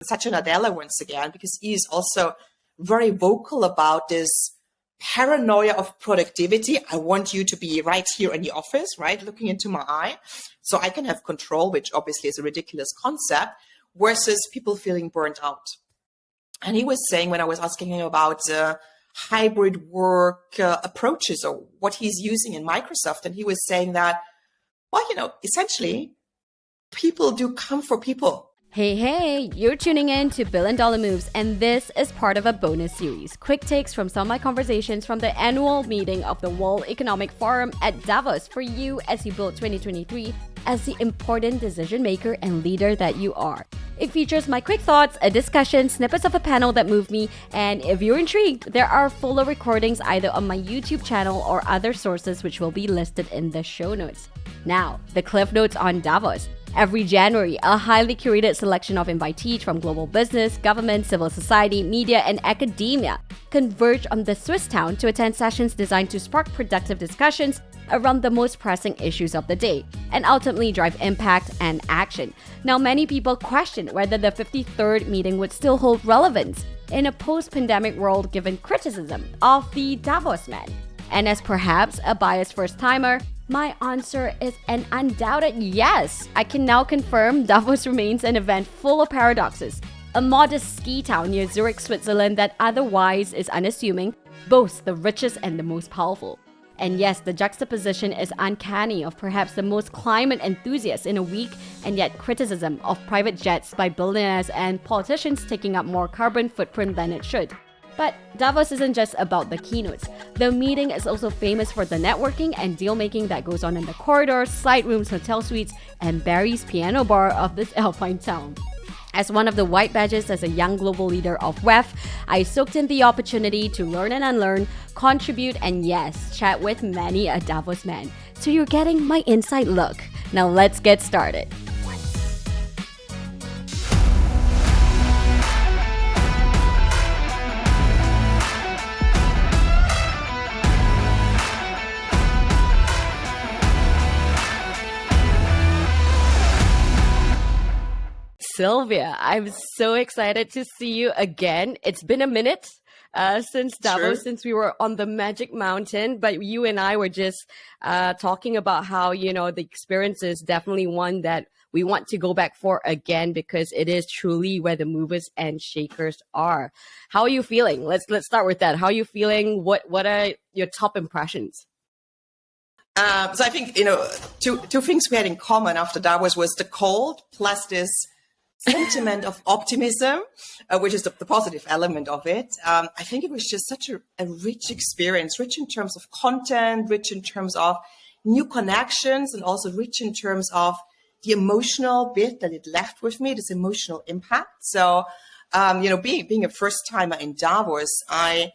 Satya Nadella once again, because he is also very vocal about this paranoia of productivity. I want you to be right here in the office, right, looking into my eye, so I can have control, which obviously is a ridiculous concept, versus people feeling burnt out. And he was saying, when I was asking him about hybrid work approaches or what he's using in Microsoft, and he was saying that, well, essentially, people do come for people. Hey, you're tuning in to Billion Dollar Moves, and this is part of a bonus series. Quick takes from some of my conversations from the annual meeting of the World Economic Forum at Davos for you as you build 2023 as the important decision maker and leader that you are. It features my quick thoughts, a discussion, snippets of a panel that moved me, and if you're intrigued, there are fuller recordings either on my YouTube channel or other sources which will be listed in the show notes. Now, the cliff notes on Davos. Every January, a highly curated selection of invitees from global business, government, civil society, media, and academia converge on the Swiss town to attend sessions designed to spark productive discussions around the most pressing issues of the day and ultimately drive impact and action. Now, many people question whether the 53rd meeting would still hold relevance in a post-pandemic world given criticism of the Davos man. And as perhaps a biased first-timer, my answer is an undoubted yes. I can now confirm Davos remains an event full of paradoxes. A modest ski town near Zurich, Switzerland that otherwise is unassuming, boasts the richest and the most powerful. And yes, the juxtaposition is uncanny of perhaps the most climate enthusiasts in a week and yet criticism of private jets by billionaires and politicians taking up more carbon footprint than it should. But Davos isn't just about the keynotes. The meeting is also famous for the networking and deal-making that goes on in the corridors, side rooms, hotel suites, and Barry's piano bar of this alpine town. As one of the white badges as a young global leader of WEF, I soaked in the opportunity to learn and unlearn, contribute, and yes, chat with many a Davos man. So you're getting my inside look. Now let's get started. Silvia, I'm so excited to see you again. It's been a minute since Davos, since we were on the Magic Mountain, but you and I were just talking about how, the experience is definitely one that we want to go back for again because it is truly where the movers and shakers are. How are you feeling? Let's start with that. How are you feeling? What are your top impressions? So I think, two things we had in common after Davos was the cold plus this sentiment of optimism, which is the positive element of it. I think it was just such a rich experience, rich in terms of content, rich in terms of new connections, and also rich in terms of the emotional bit that it left with me, this emotional impact. So, being a first timer in Davos, I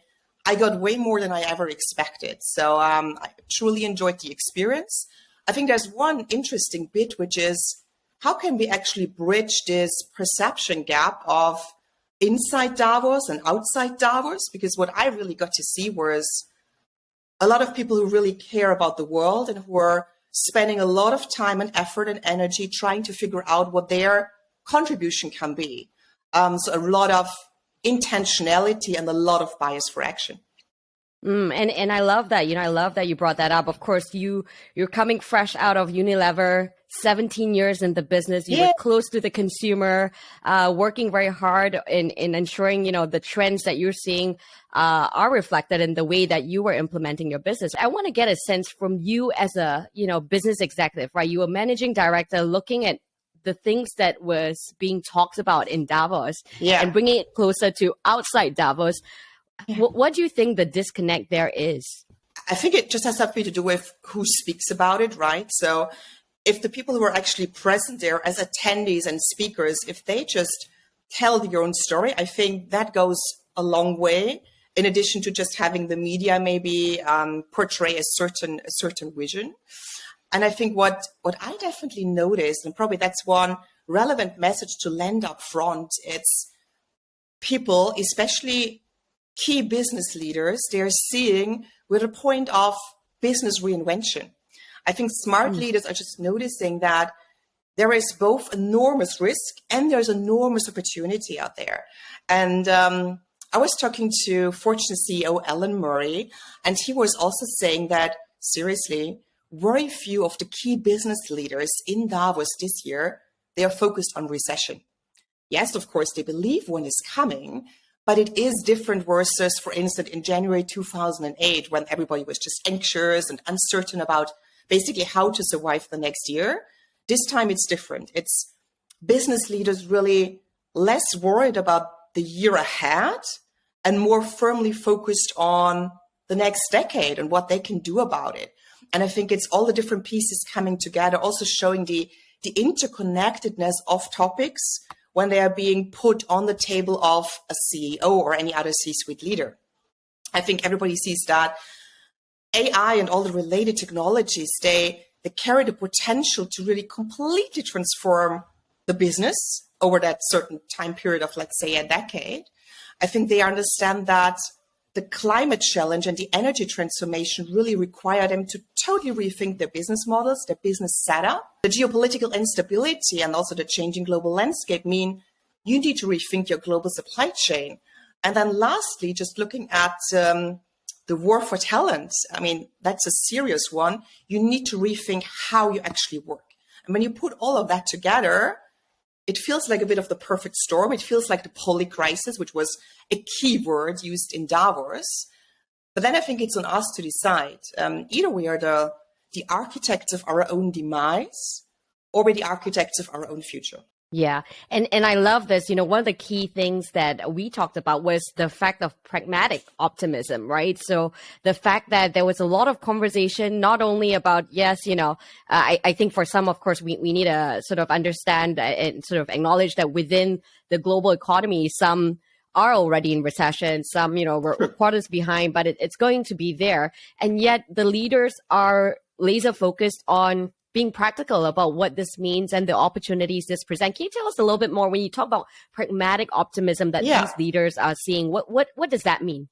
got way more than I ever expected. So I truly enjoyed the experience. I think there's one interesting bit, which is how can we actually bridge this perception gap of inside Davos and outside Davos? Because what I really got to see was a lot of people who really care about the world and who are spending a lot of time and effort and energy trying to figure out what their contribution can be. So a lot of intentionality and a lot of bias for action. And I love that. I love that you brought that up. Of course, you're coming fresh out of Unilever, 17 years in the business. You were close to the consumer, working very hard in ensuring, the trends that you're seeing are reflected in the way that you were implementing your business. I want to get a sense from you as a, business executive, right? You were managing director looking at the things that was being talked about in Davos and bringing it closer to outside Davos. What do you think the disconnect there is? I think it just has something to do with who speaks about it, right? So if the people who are actually present there as attendees and speakers, if they just tell their own story, I think that goes a long way, in addition to just having the media maybe portray a certain vision. And I think what I definitely noticed, and probably that's one relevant message to lend up front, it's people, especially key business leaders, they're seeing we're at a point of business reinvention. I think smart leaders are just noticing that there is both enormous risk and there's enormous opportunity out there. And I was talking to Fortune CEO Alan Murray, and he was also saying that, seriously, very few of the key business leaders in Davos this year, they are focused on recession. Yes, of course, they believe one is coming, but it is different versus, for instance, in January 2008, when everybody was just anxious and uncertain about basically how to survive the next year. This time it's different. It's business leaders really less worried about the year ahead and more firmly focused on the next decade and what they can do about it. And I think it's all the different pieces coming together, also showing the interconnectedness of topics when they are being put on the table of a CEO or any other C-suite leader. I think everybody sees that AI and all the related technologies, they carry the potential to really completely transform the business over that certain time period of, let's say, a decade. I think they understand that the climate challenge and the energy transformation really require them to totally rethink their business models, their business setup. The geopolitical instability and also the changing global landscape mean you need to rethink your global supply chain. And then lastly, just looking at the war for talent, I mean, that's a serious one. You need to rethink how you actually work. And when you put all of that together, it feels like a bit of the perfect storm. It feels like the polycrisis, which was a key word used in Davos. But then I think it's on us to decide. Either we are the architects of our own demise, or we're the architects of our own future. Yeah. And I love this. One of the key things that we talked about was the fact of pragmatic optimism, right? So the fact that there was a lot of conversation, not only about, yes, I think for some, of course, we need to sort of understand and sort of acknowledge that within the global economy, some are already in recession, some, we're quarters behind, but it's going to be there. And yet the leaders are laser focused on being practical about what this means and the opportunities this presents. Can you tell us a little bit more when you talk about pragmatic optimism that these leaders are seeing? What does that mean?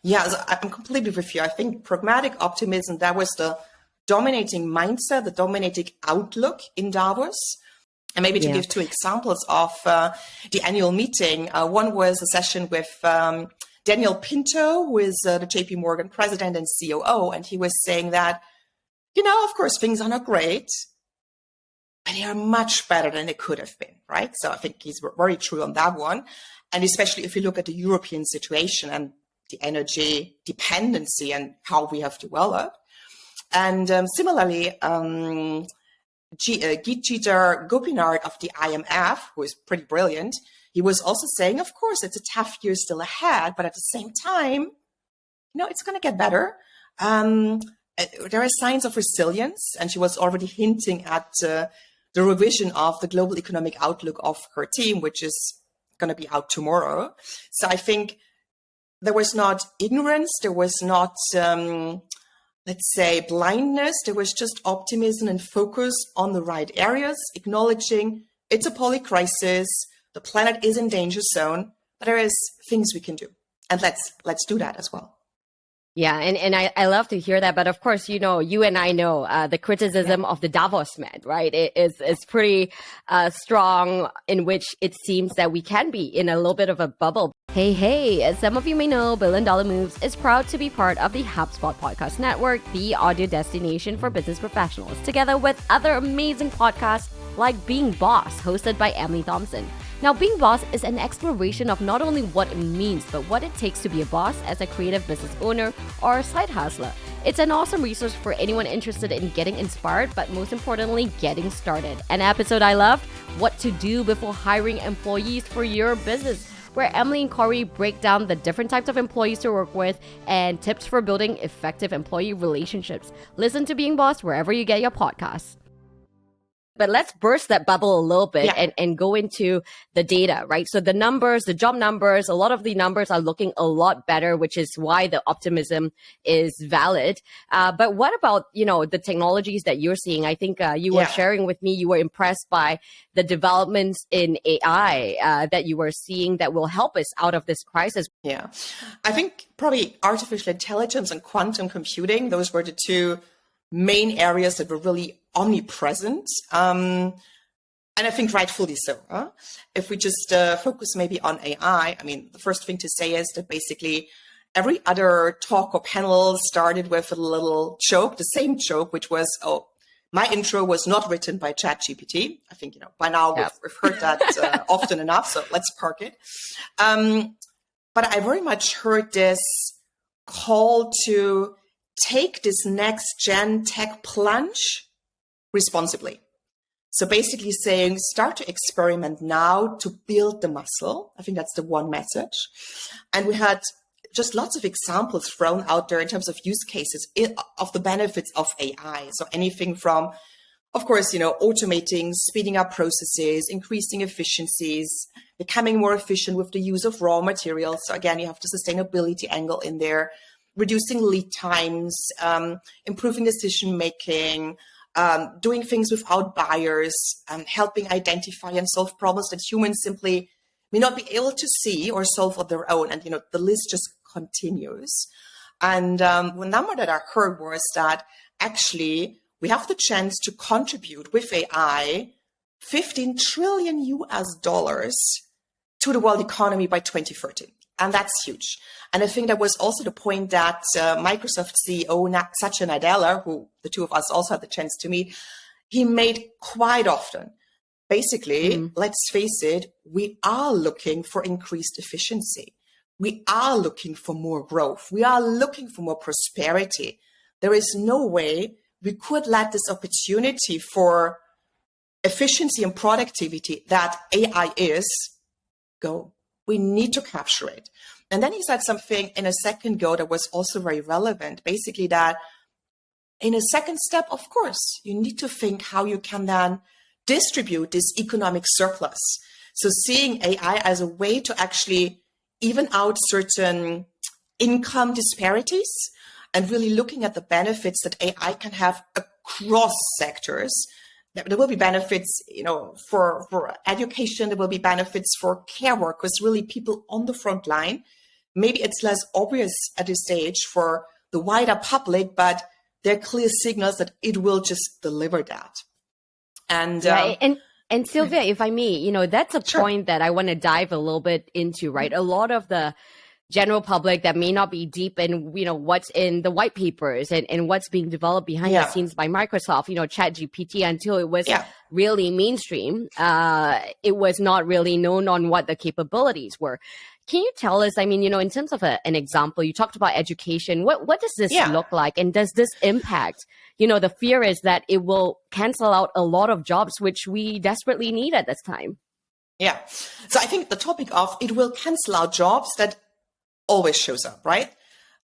Yeah, so I'm completely with you. I think pragmatic optimism, that was the dominating mindset, the dominating outlook in Davos. And maybe to give two examples of the annual meeting, one was a session with Daniel Pinto, who is the JP Morgan president and COO, and he was saying that, of course, things are not great, but they are much better than they could have been, right? So I think he's very true on that one. And especially if you look at the European situation and the energy dependency and how we have developed. And similarly, Geetar Gopinath of the IMF, who is pretty brilliant, he was also saying, of course, it's a tough year still ahead, but at the same time, it's going to get better. There are signs of resilience, and she was already hinting at the revision of the global economic outlook of her team, which is going to be out tomorrow. So I think there was not ignorance, there was not, let's say, blindness. There was just optimism and focus on the right areas, acknowledging it's a polycrisis, the planet is in danger zone, but there is things we can do, and let's do that as well. Yeah, and I love to hear that. But of course, you and I know the criticism of the Davos man, right? It is pretty strong, in which it seems that we can be in a little bit of a bubble. Hey, as some of you may know, Billion Dollar Moves is proud to be part of the HubSpot Podcast Network, the audio destination for business professionals, together with other amazing podcasts like Being Boss, hosted by Emily Thompson. Now, Being Boss is an exploration of not only what it means, but what it takes to be a boss as a creative business owner or a side hustler. It's an awesome resource for anyone interested in getting inspired, but most importantly, getting started. An episode I loved, What to Do Before Hiring Employees for Your Business, where Emily and Corey break down the different types of employees to work with and tips for building effective employee relationships. Listen to Being Boss wherever you get your podcasts. But let's burst that bubble a little bit and go into the data, right? So the numbers, the job numbers, a lot of the numbers are looking a lot better, which is why the optimism is valid. But what about, the technologies that you're seeing? I think you were sharing with me, you were impressed by the developments in AI that you were seeing that will help us out of this crisis. Yeah, I think probably artificial intelligence and quantum computing, those were the two main areas that were really omnipresent. And I think rightfully so. If we just focus maybe on AI, I mean, the first thing to say is that basically every other talk or panel started with a little joke, the same joke, which was, oh, my intro was not written by ChatGPT. I think, by now we've heard that often enough, so let's park it. But I very much heard this call to take this next gen tech plunge responsibly. So basically saying, start to experiment now to build the muscle. I think that's the one message. And we had just lots of examples thrown out there in terms of use cases of the benefits of AI. So anything from, of course, automating, speeding up processes, increasing efficiencies, becoming more efficient with the use of raw materials. So again, you have the sustainability angle in there, reducing lead times, improving decision-making, doing things without buyers, helping identify and solve problems that humans simply may not be able to see or solve on their own. And, the list just continues. And one number that I heard was that actually we have the chance to contribute with AI $15 trillion to the world economy by 2030. And that's huge. And I think that was also the point that Microsoft CEO Satya Nadella, who the two of us also had the chance to meet, he made quite often. Basically, let's face it, we are looking for increased efficiency. We are looking for more growth. We are looking for more prosperity. There is no way we could let this opportunity for efficiency and productivity that AI is go. We need to capture it. And then he said something in a second go that was also very relevant, basically that in a second step, of course, you need to think how you can then distribute this economic surplus. So seeing AI as a way to actually even out certain income disparities and really looking at the benefits that AI can have across sectors. There will be benefits, for education. There will be benefits for care workers, really people on the front line. Maybe it's less obvious at this stage for the wider public, but there are clear signals that it will just deliver that. And and Silvia, if I may, that's a point that I want to dive a little bit into, right? A lot of the general public that may not be deep in, what's in the white papers and what's being developed behind the scenes by Microsoft, ChatGPT, until it was really mainstream, it was not really known on what the capabilities were. Can you tell us, in terms of an example, you talked about education. What does this look like? And does this impact, the fear is that it will cancel out a lot of jobs, which we desperately need at this time. Yeah. So I think the topic of it will cancel out jobs, that always shows up, right?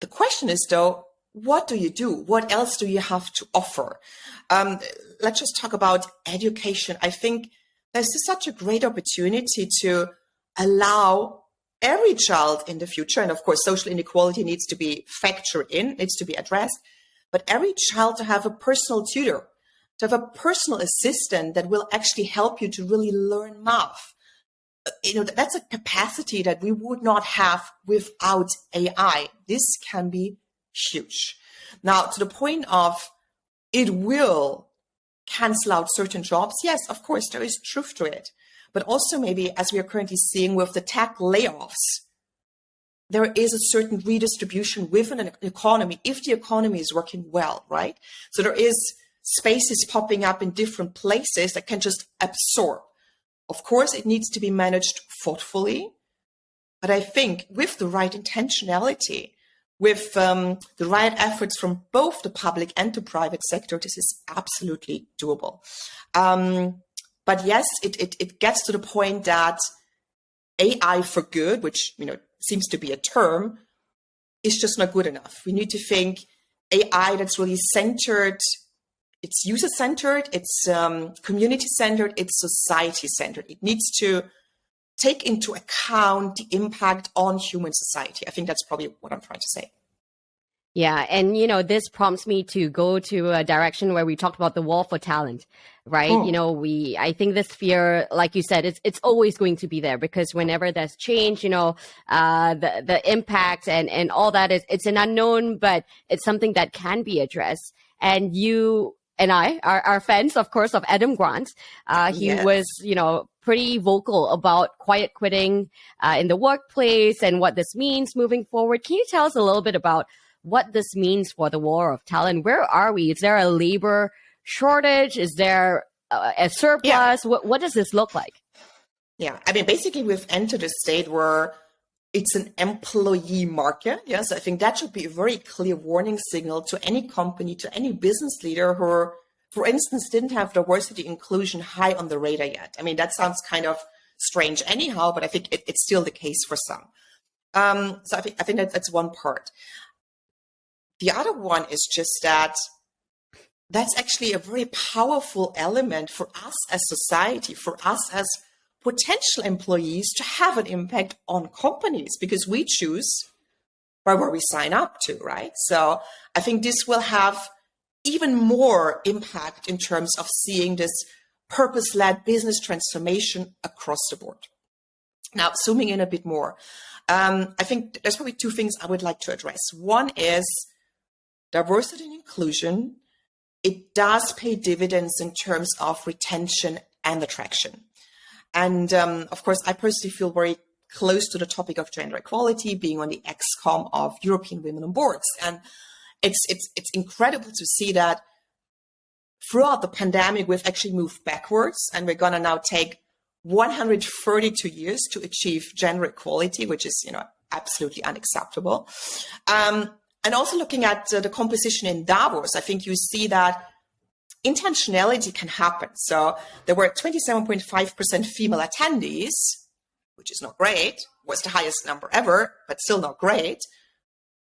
The question is, though, what do you do? What else do you have to offer? Let's just talk about education. I think there's such a great opportunity to allow every child in the future, and of course, social inequality needs to be factored in, needs to be addressed, but every child to have a personal tutor, to have a personal assistant that will actually help you to really learn math. That's a capacity that we would not have without AI. This can be huge. Now, to the point of it will cancel out certain jobs. Yes, of course, there is truth to it. But also maybe, as we are currently seeing with the tech layoffs, there is a certain redistribution within an economy if the economy is working well, right? So there is spaces popping up in different places that can just absorb. Of course, it needs to be managed thoughtfully, but I think with the right intentionality, with the right efforts from both the public and the private sector, this is absolutely doable. But yes, it gets to the point that AI for good, which seems to be a term, is just not good enough. We need to think AI that's really centered. It's user-centered, it's community-centered, it's society-centered. It needs to take into account the impact on human society. I think that's probably what I'm trying to say. Yeah, and this prompts me to go to a direction where we talked about the war for talent, right? I think this fear, like you said, it's always going to be there, because whenever there's change, the impact and all that it's an unknown, but it's something that can be addressed. And you and I are fans, of course, of Adam Grant. He Yes. was, pretty vocal about quiet quitting in the workplace and what this means moving forward. Can you tell us a little bit about what this means for the war of talent? Where are we? Is there a labor shortage? Is there a surplus? Yeah. What does this look like? Yeah, I mean, basically, we've entered a state where it's an employee market. Yes, I think that should be a very clear warning signal to any company, to any business leader who, for instance, didn't have diversity inclusion high on the radar yet. I mean, that sounds kind of strange anyhow, but I think it's still the case for some. So I think that's one part. The other one is just that that's actually a very powerful element for us as society, for us as potential employees to have an impact on companies, because we choose by where we sign up to, right? So I think this will have even more impact in terms of seeing this purpose-led business transformation across the board. Now, zooming in a bit more, I think there's probably two things I would like to address. One is diversity and inclusion. It does pay dividends in terms of retention and attraction. And of course, I personally feel very close to the topic of gender equality, being on the ExCom of European Women on Boards. And it's incredible to see that throughout the pandemic, we've actually moved backwards, and we're going to now take 132 years to achieve gender equality, which is, absolutely unacceptable. And also looking at the composition in Davos, I think you see that intentionality can happen. So there were 27.5% female attendees, which is not great, was the highest number ever, but still not great.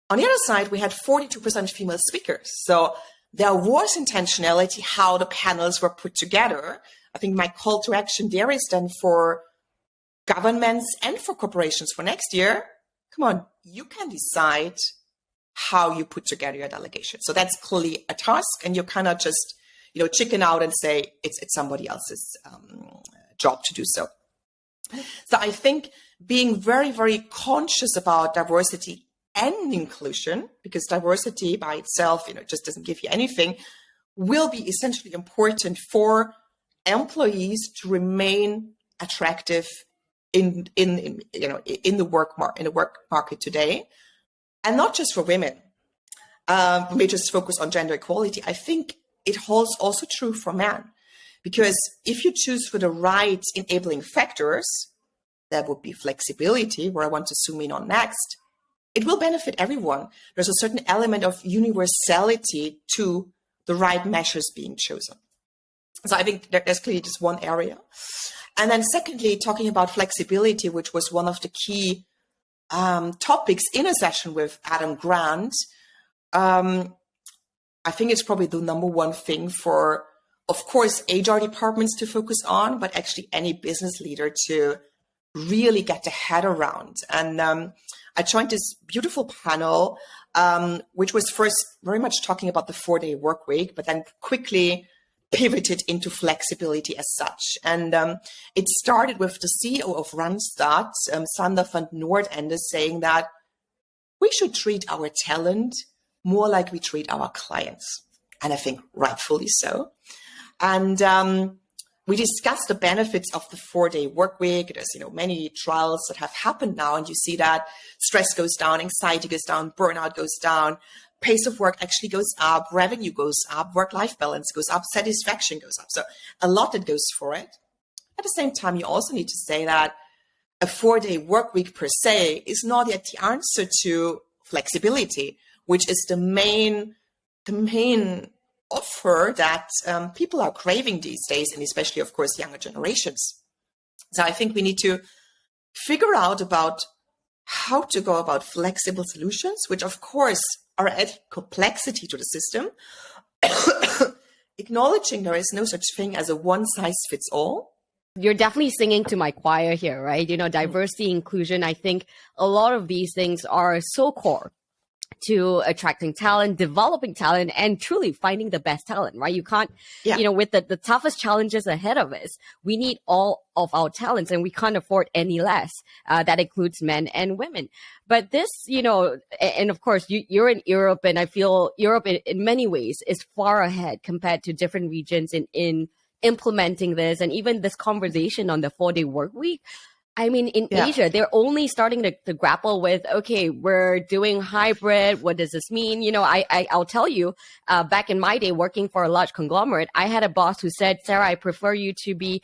On the other side, we had 42% female speakers. So there was intentionality how the panels were put together. I think my call to action there is then for governments and for corporations for next year. Come on, you can decide how you put together your delegation. So that's clearly a task, and you cannot just chicken out and say it's somebody else's job to do so. So I think being very, very conscious about diversity and inclusion, because diversity by itself, just doesn't give you anything, will be essentially important for employees to remain attractive in the work market today, and not just for women. We just focus on gender equality. I think it holds also true for men, because if you choose for the right enabling factors, that would be flexibility, where I want to zoom in on next, it will benefit everyone. There's a certain element of universality to the right measures being chosen. So I think there's clearly just one area. And then secondly, talking about flexibility, which was one of the key topics in a session with Adam Grant, I think it's probably the number one thing for, of course, HR departments to focus on, but actually any business leader to really get their head around. And I joined this beautiful panel, which was first very much talking about the 4-day work week, but then quickly pivoted into flexibility as such. And it started with the CEO of Randstad, Sander van Noordende, saying that we should treat our talent more like we treat our clients. And I think rightfully so. And we discussed the benefits of the 4-day work week. There's, many trials that have happened now, and you see that stress goes down, anxiety goes down, burnout goes down, pace of work actually goes up, revenue goes up, work-life balance goes up, satisfaction goes up. So a lot that goes for it. At the same time, you also need to say that a 4-day work week per se is not yet the answer to flexibility, which is the main offer that people are craving these days, and especially, of course, younger generations. So I think we need to figure out about how to go about flexible solutions, which, of course, are adding complexity to the system, acknowledging there is no such thing as a one-size-fits-all. You're definitely singing to my choir here, right? Diversity, inclusion. I think a lot of these things are so core to attracting talent, developing talent, and truly finding the best talent, right? You can't, with the toughest challenges ahead of us, we need all of our talents and we can't afford any less. That includes men and women. But this, and of course, you're in Europe, and I feel Europe in many ways is far ahead compared to different regions in implementing this, and even this conversation on the 4-day work week. I mean, in Asia, they're only starting to grapple with, okay, we're doing hybrid. What does this mean? I'll tell you, back in my day working for a large conglomerate, I had a boss who said, Sarah, I prefer you to be,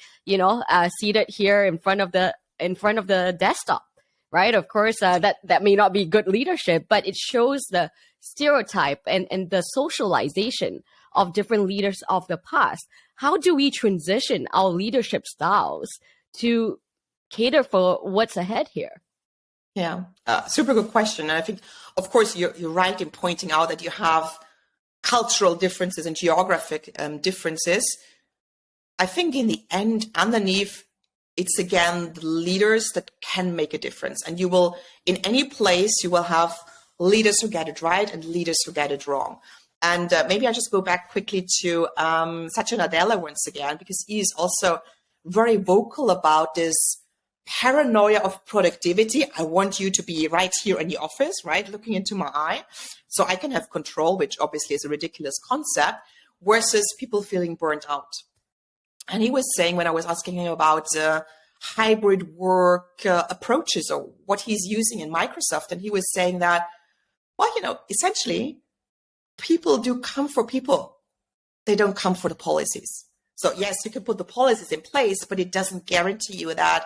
seated here in front of the desktop, right? Of course, that may not be good leadership, but it shows the stereotype and the socialization of different leaders of the past. How do we transition our leadership styles to cater for what's ahead here? Yeah, super good question. And I think, of course, you're right in pointing out that you have cultural differences and geographic differences. I think in the end, underneath, it's again the leaders that can make a difference. And you will, in any place, you will have leaders who get it right and leaders who get it wrong. And maybe I just go back quickly to Satya Nadella once again, because he is also very vocal about this paranoia of productivity. I want you to be right here in the office, right, looking into my eye, so I can have control, which obviously is a ridiculous concept, versus people feeling burnt out. And he was saying, when I was asking him about hybrid work approaches or what he's using in Microsoft, and he was saying that, well, essentially, people do come for people. They don't come for the policies. So yes, you can put the policies in place, but it doesn't guarantee you that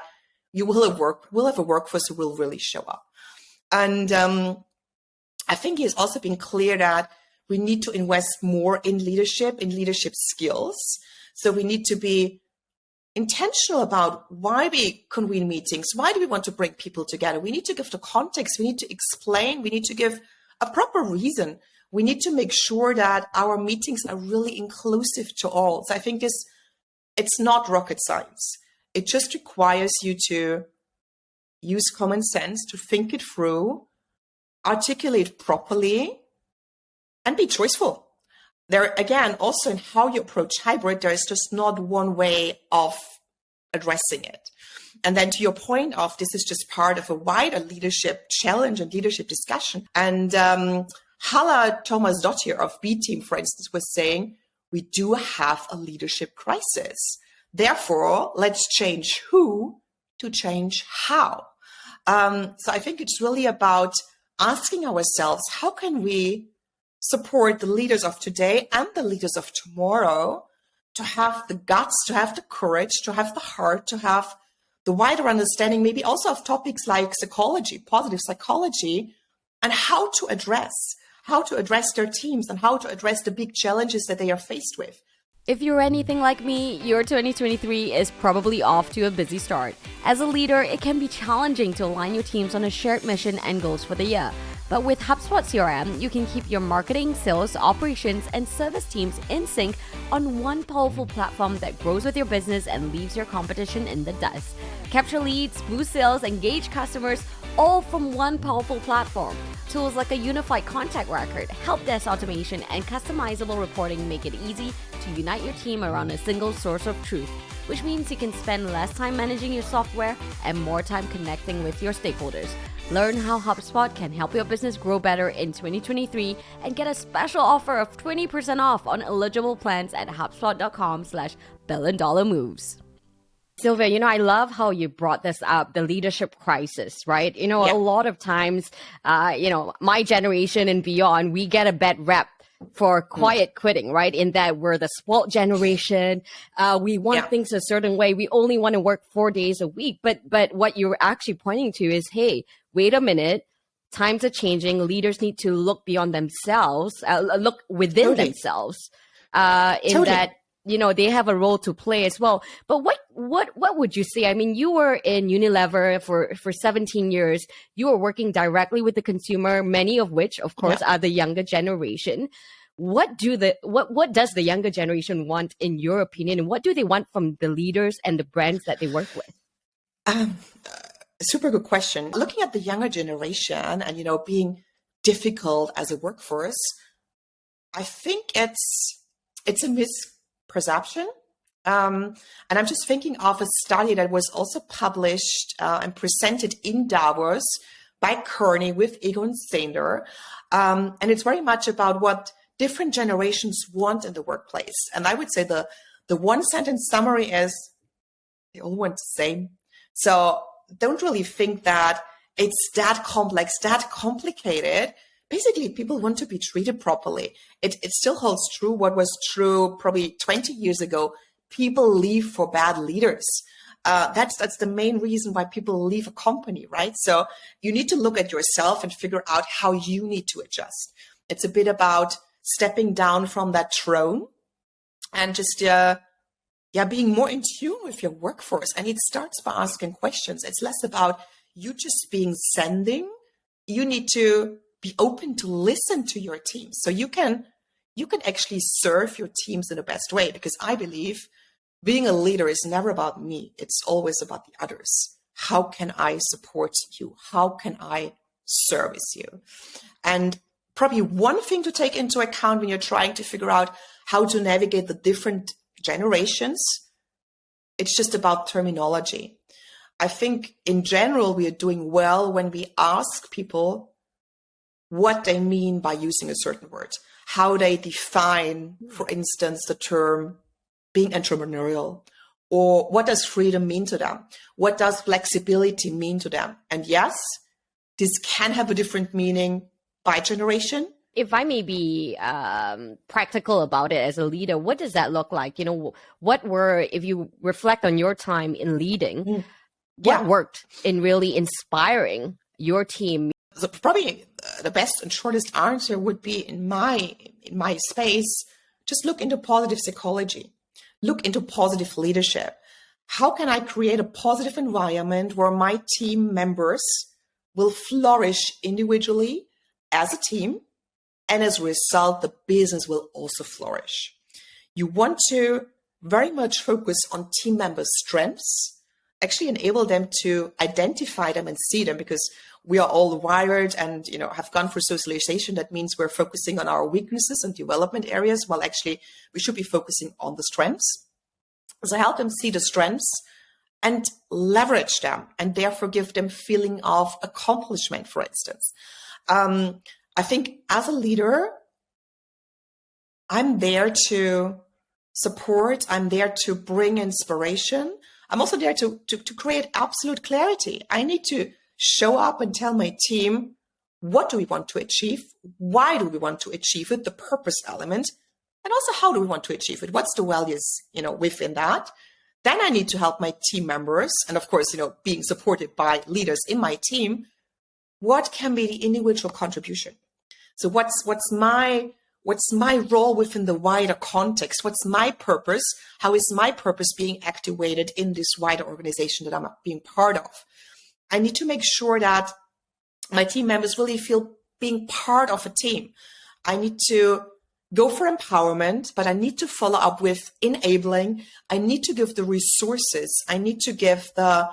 you will have a workforce who will really show up. And I think it's also been clear that we need to invest more in leadership skills. So we need to be intentional about why we convene meetings. Why do we want to bring people together? We need to give the context. We need to explain. We need to give a proper reason. We need to make sure that our meetings are really inclusive to all. So I think it's not rocket science. It just requires you to use common sense, to think it through, articulate properly, and be choiceful. There, again, also in how you approach hybrid, there is just not one way of addressing it. And then to your point of this is just part of a wider leadership challenge and leadership discussion. And Hala Thomas-Dottir of B Team, for instance, was saying, we do have a leadership crisis. Therefore, let's change who to change how. So I think it's really about asking ourselves, how can we support the leaders of today and the leaders of tomorrow to have the guts, to have the courage, to have the heart, to have the wider understanding, maybe also of topics like psychology, positive psychology, and how to address their teams and how to address the big challenges that they are faced with. If you're anything like me, your 2023 is probably off to a busy start. As a leader, it can be challenging to align your teams on a shared mission and goals for the year. But with HubSpot CRM, you can keep your marketing, sales, operations, and service teams in sync on one powerful platform that grows with your business and leaves your competition in the dust. Capture leads, boost sales, engage customers, all from one powerful platform. Tools like a unified contact record, help desk automation, and customizable reporting make it easy to unite your team around a single source of truth, which means you can spend less time managing your software and more time connecting with your stakeholders. Learn how HubSpot can help your business grow better in 2023 and get a special offer of 20% off on eligible plans at HubSpot.com/billion-dollar-moves. Silvia, I love how you brought this up, the leadership crisis, right? A lot of times, my generation and beyond, we get a bad rep for quiet quitting, right? In that we're the spoiled generation. We want things a certain way. We only want to work 4 days a week. But what you're actually pointing to is, hey, wait a minute. Times are changing. Leaders need to look beyond themselves, look within themselves, that, they have a role to play as well. But what would you say? I mean, you were in Unilever for 17 years. You were working directly with the consumer, many of which, of course, are the younger generation. What does the younger generation want, in your opinion? And what do they want from the leaders and the brands that they work with? Super good question. Looking at the younger generation and, being difficult as a workforce, I think it's a misperception. And I'm just thinking of a study that was also published and presented in Davos by Kearney with Egon Zehnder. And it's very much about what different generations want in the workplace. And I would say the one sentence summary is they all want the same. So don't really think that it's that complex, that complicated. Basically, people want to be treated properly. It still holds true what was true probably 20 years ago. People leave for bad leaders. That's the main reason why people leave a company, right? So you need to look at yourself and figure out how you need to adjust. It's a bit about stepping down from that throne and just being more in tune with your workforce. And it starts by asking questions. It's less about you just being sending. You need to be open to listen to your team. So you can actually serve your teams in the best way, because I believe being a leader is never about me. It's always about the others. How can I support you? How can I service you? And probably one thing to take into account when you're trying to figure out how to navigate the different generations, it's just about terminology. I think in general, we are doing well when we ask people what they mean by using a certain word, how they define, for instance, the term being entrepreneurial, or what does freedom mean to them? What does flexibility mean to them? And yes, this can have a different meaning by generation. If I may be practical about it as a leader, what does that look like? You know, if you reflect on your time in leading, what worked in really inspiring your team? So probably the best and shortest answer would be in my space, just look into positive psychology, look into positive leadership. How can I create a positive environment where my team members will flourish individually as a team, and as a result, the business will also flourish? You want to very much focus on team members' strengths, actually enable them to identify them and see them, because we are all wired and have gone through socialization. That means we're focusing on our weaknesses and development areas, while actually we should be focusing on the strengths. So help them see the strengths and leverage them, and therefore give them feeling of accomplishment, for instance. I think as a leader, I'm there to support. I'm there to bring inspiration. I'm also there to create absolute clarity. I need to show up and tell my team, what do we want to achieve? Why do we want to achieve it? The purpose element. And also, how do we want to achieve it? What's the values, within that? Then I need to help my team members. And of course, being supported by leaders in my team, what can be the individual contribution? So what's my role within the wider context? What's my purpose? How is my purpose being activated in this wider organization that I'm being part of? I need to make sure that my team members really feel being part of a team. I need to go for empowerment, but I need to follow up with enabling. I need to give the resources. I need to give the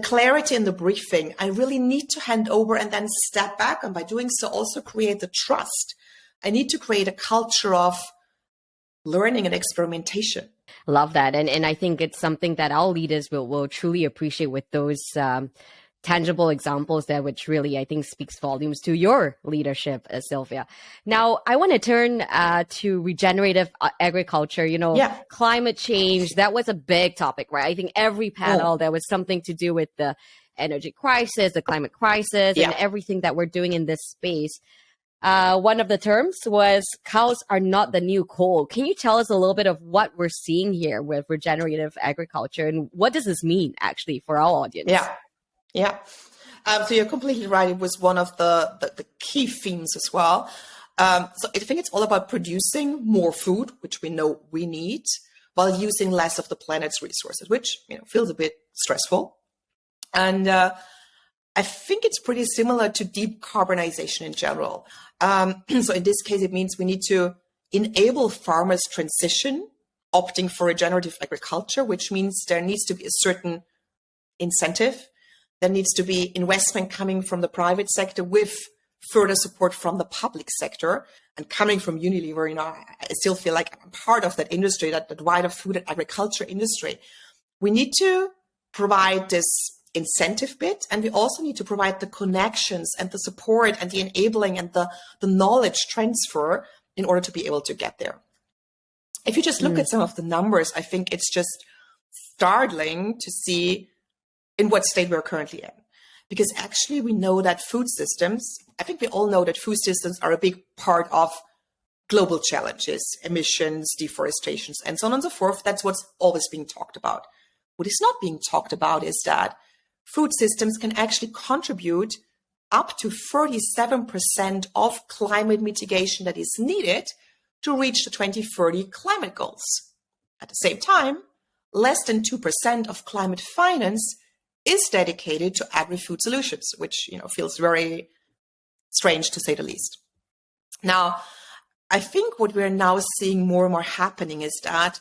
clarity in the briefing. I really need to hand over and then step back. And by doing so, also create the trust. I need to create a culture of learning and experimentation. Love that. And I think it's something that our leaders will truly appreciate, with those tangible examples there, which really, I think, speaks volumes to your leadership, Silvia. Now, I want to turn to regenerative agriculture. Climate change, that was a big topic, right? I think every panel, there was something to do with the energy crisis, the climate crisis, and everything that we're doing in this space. One of the terms was cows are not the new coal. Can you tell us a little bit of what we're seeing here with regenerative agriculture, and what does this mean actually for our audience? Yeah. So you're completely right. It was one of the key themes as well. So I think it's all about producing more food, which we know we need, while using less of the planet's resources, which feels a bit stressful. And I think it's pretty similar to decarbonization in general. So in this case, it means we need to enable farmers' transition, opting for regenerative agriculture, which means there needs to be a certain incentive. There needs to be investment coming from the private sector with further support from the public sector. And coming from Unilever, I still feel like I'm part of that industry, that wider food and agriculture industry. We need to provide this incentive bit, and we also need to provide the connections and the support and the enabling and the knowledge transfer in order to be able to get there. If you just look at some of the numbers, I think it's just startling to see in what state we're currently in. Because actually we know that food systems, I think we all know that food systems are a big part of global challenges, emissions, deforestation, and so on and so forth. That's what's always being talked about. What is not being talked about is that food systems can actually contribute up to 37% of climate mitigation that is needed to reach the 2030 climate goals. At the same time, less than 2% of climate finance is dedicated to agri-food solutions, which feels very strange to say the least. Now, I think what we're now seeing more and more happening is that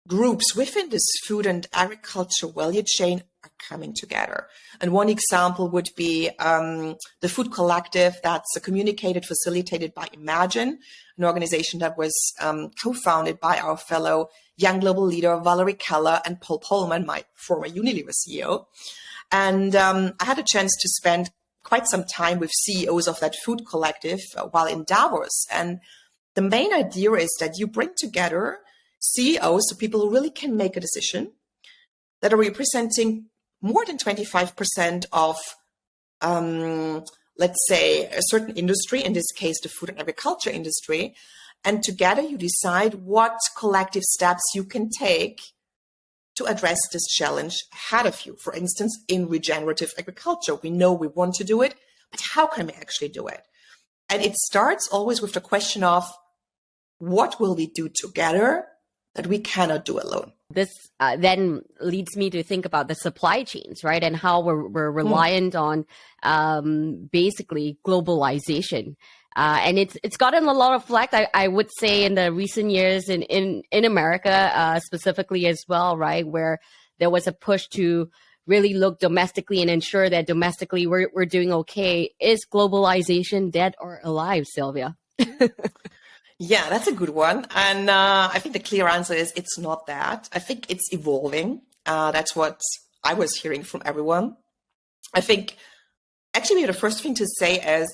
groups within this food and agriculture value chain are coming together. And one example would be the Food Collective that's facilitated by Imagine, an organization that was co-founded by our fellow young global leader, Valerie Keller, and Paul Polman, my former Unilever CEO. And I had a chance to spend quite some time with CEOs of that Food Collective while in Davos. And the main idea is that you bring together CEOs, so people who really can make a decision, that are representing more than 25% of, let's say, a certain industry, in this case, the food and agriculture industry. And together you decide what collective steps you can take to address this challenge ahead of you. For instance, in regenerative agriculture, we know we want to do it, but how can we actually do it? And it starts always with the question of what will we do together that we cannot do alone? This then leads me to think about the supply chains, right? And how we're reliant on basically globalization. And it's gotten a lot of flack, I would say, in the recent years in America specifically as well, right? Where there was a push to really look domestically and ensure that domestically we're doing okay. Is globalization dead or alive, Silvia? Yeah, that's a good one. And I think the clear answer is it's not that. I think it's evolving. That's what I was hearing from everyone. I think actually the first thing to say is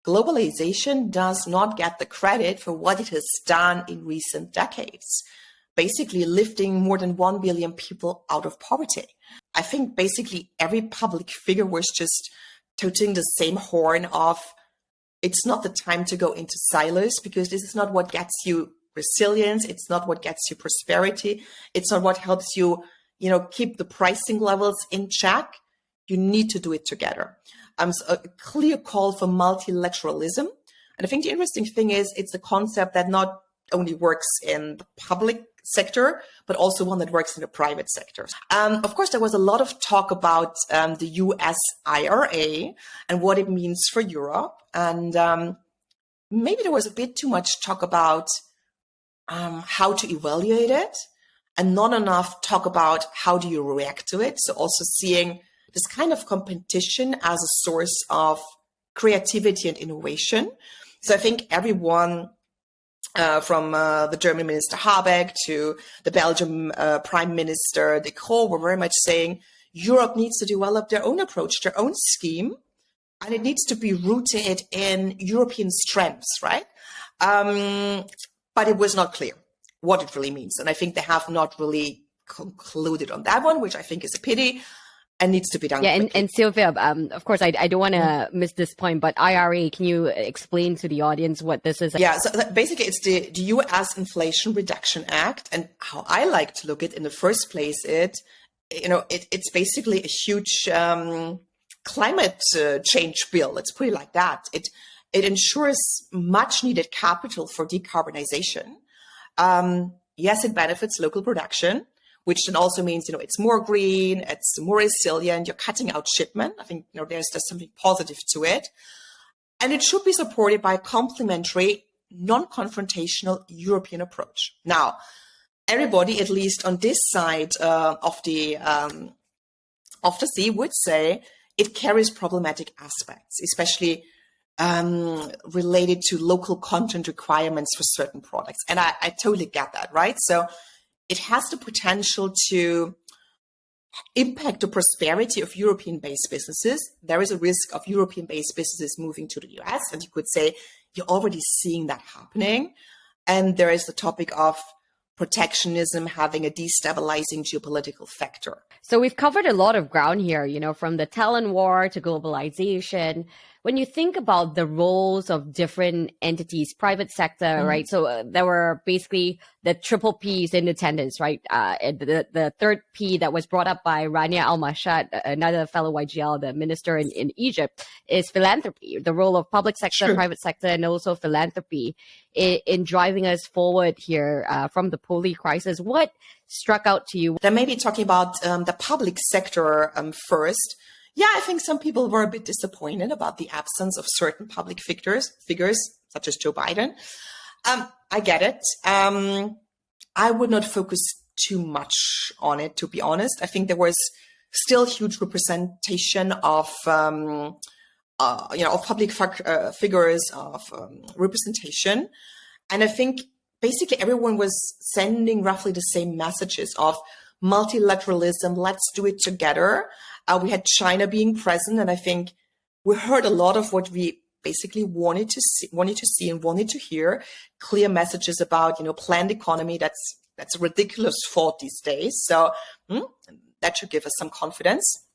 globalization does not get the credit for what it has done in recent decades, basically lifting more than 1 billion people out of poverty. I think basically every public figure was just tooting the same horn of it's not the time to go into silos, because this is not what gets you resilience. It's not what gets you prosperity. It's not what helps you, keep the pricing levels in check. You need to do it together. So a clear call for multilateralism. And I think the interesting thing is it's a concept that not only works in the public sector, but also one that works in the private sector. Of course, there was a lot of talk about the US IRA and what it means for Europe. And maybe there was a bit too much talk about how to evaluate it and not enough talk about how do you react to it. So also seeing this kind of competition as a source of creativity and innovation. So I think everyone from the German Minister Habeck to the Belgian Prime Minister De Croo were very much saying Europe needs to develop their own approach, their own scheme, and it needs to be rooted in European strengths, right? But it was not clear what it really means. And I think they have not really concluded on that one, which I think is a pity and needs to be done. Yeah, and Silvia, of course, I don't want to miss this point, but IRA, can you explain to the audience what this is? Yeah, so basically it's the US Inflation Reduction Act. And how I like to look at it in the first place, it's basically a huge climate change bill. Let's put it like that. It ensures much needed capital for decarbonization. Yes, it benefits local production, which then also means, it's more green, it's more resilient, you're cutting out shipment. I think, there's something positive to it. And it should be supported by a complementary, non-confrontational European approach. Now, everybody, at least on this side of the sea, would say it carries problematic aspects, especially related to local content requirements for certain products. And I totally get that, right? So it has the potential to impact the prosperity of European-based businesses. There is a risk of European-based businesses moving to the US, and you could say you're already seeing that happening. And there is the topic of protectionism having a destabilizing geopolitical factor. So we've covered a lot of ground here, you know, from the talent war to globalization. When you think about the roles of different entities, private sector, right? So there were basically the triple P's in attendance, right? And the third P that was brought up by Rania Al-Mashad, another fellow YGL, the minister in Egypt, is philanthropy, the role of public sector, private sector, and also philanthropy in driving us forward here from the polycrisis. What struck out to you? Then maybe talking about the public sector first. Yeah, I think some people were a bit disappointed about the absence of certain public figures such as Joe Biden. I get it. I would not focus too much on it, to be honest. I think there was still huge representation of, of public figures, of representation. And I think basically everyone was sending roughly the same messages of multilateralism, let's do it together. We had China being present, and I think we heard a lot of what we basically wanted to see and wanted to hear. Clear messages about, planned economy. That's a ridiculous thought these days. So that should give us some confidence.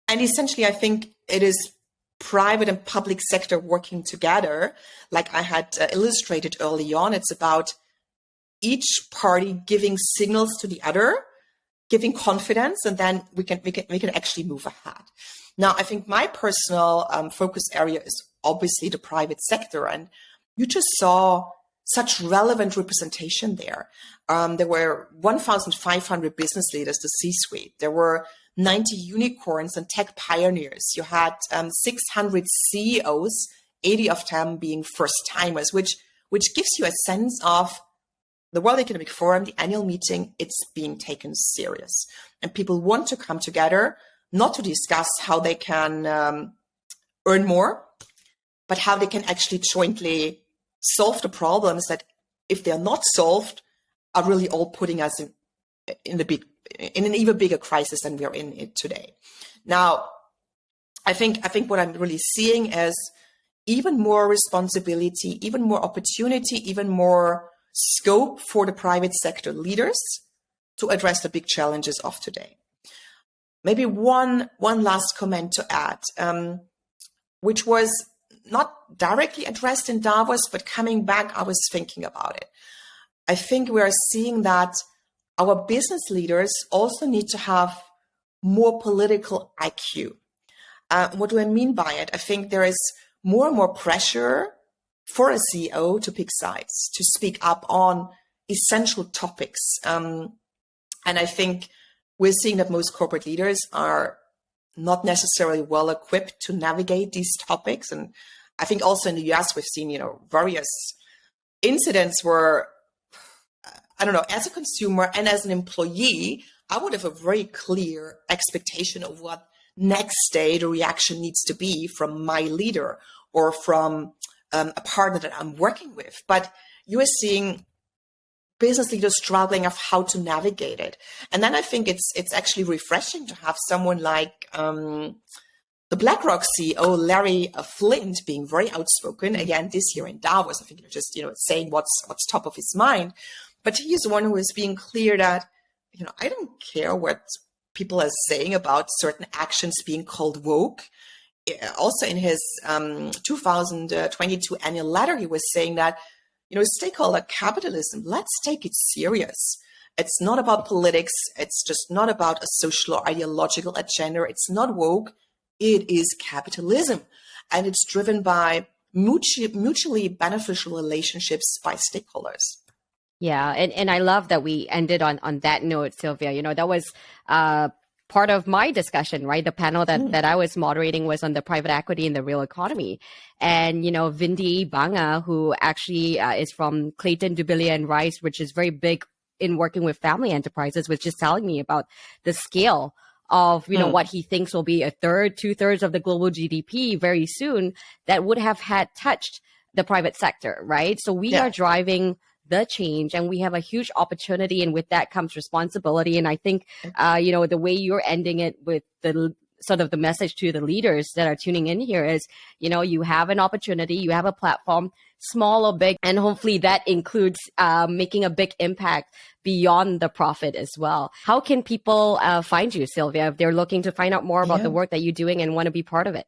And essentially, I think it is private and public sector working together, like I had illustrated early on. It's about each party giving signals to the other, giving confidence, and then we can actually move ahead. Now, I think my personal focus area is obviously the private sector, and you just saw such relevant representation there. There were 1,500 business leaders, the C-suite. There were 90 unicorns and tech pioneers. You had 600 CEOs, 80 of them being first-timers, which gives you a sense of the World Economic Forum, the annual meeting, it's being taken serious. And people want to come together, not to discuss how they can earn more, but how they can actually jointly solve the problems that, if they're not solved, are really all putting us in an even bigger crisis than we're in it today. Now, I think what I'm really seeing is even more responsibility, even more opportunity, even more scope for the private sector leaders to address the big challenges of today. Maybe one last comment to add, which was not directly addressed in Davos, but coming back, I was thinking about it. I think we are seeing that our business leaders also need to have more political IQ. What do I mean by it? I think there is more and more pressure for a CEO to pick sides, to speak up on essential topics. And I think we're seeing that most corporate leaders are not necessarily well equipped to navigate these topics. And I think also in the US, we've seen, various incidents where, as a consumer and as an employee, I would have a very clear expectation of what next day the reaction needs to be from my leader or from a partner that I'm working with. But you are seeing business leaders struggling of how to navigate it. And then I think it's actually refreshing to have someone like the BlackRock CEO, Larry Flint, being very outspoken. Again, this year in Davos, I think just, saying what's top of his mind. But he is the one who is being clear that, I don't care what people are saying about certain actions being called woke. Also in his 2022 annual letter, he was saying that, stakeholder capitalism, let's take it serious. It's not about politics. It's just not about a social or ideological agenda. It's not woke. It is capitalism. And it's driven by mutually beneficial relationships by stakeholders. Yeah, and I love that we ended on that note, Silvia. That was part of my discussion, right? The panel that I was moderating was on the private equity in the real economy. And, Vindi Banga, who actually is from Clayton, Dubilier and Rice, which is very big in working with family enterprises, was just telling me about the scale of, what he thinks will be a third, 2/3 of the global GDP very soon, that would have had touched the private sector, right? So we are driving the change, and we have a huge opportunity, and with that comes responsibility. And I think, the way you're ending it with the sort of the message to the leaders that are tuning in here is, you have an opportunity, you have a platform, small or big, and hopefully that includes making a big impact beyond the profit as well. How can people find you, Silvia, if they're looking to find out more about the work that you're doing and want to be part of it?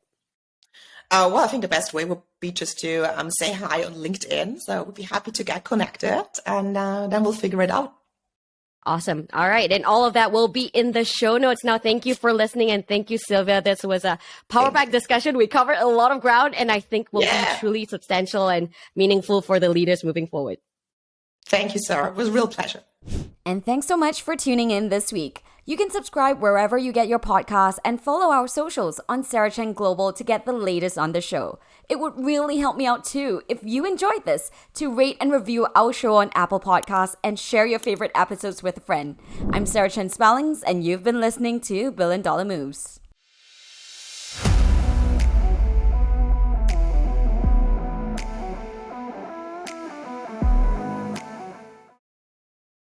Well, I think the best way would be just to say hi on LinkedIn. So we'd be happy to get connected, and then we'll figure it out. Awesome. All right. And all of that will be in the show notes. Now, thank you for listening. And thank you, Silvia. This was a power-packed discussion. We covered a lot of ground, and I think will be truly substantial and meaningful for the leaders moving forward. Thank you, Sarah. It was a real pleasure. And thanks so much for tuning in this week. You can subscribe wherever you get your podcasts and follow our socials on Sarah Chen Global to get the latest on the show. It would really help me out too if you enjoyed this to rate and review our show on Apple Podcasts and share your favorite episodes with a friend. I'm Sarah Chen-Spellings, and you've been listening to $1 Billion Moves.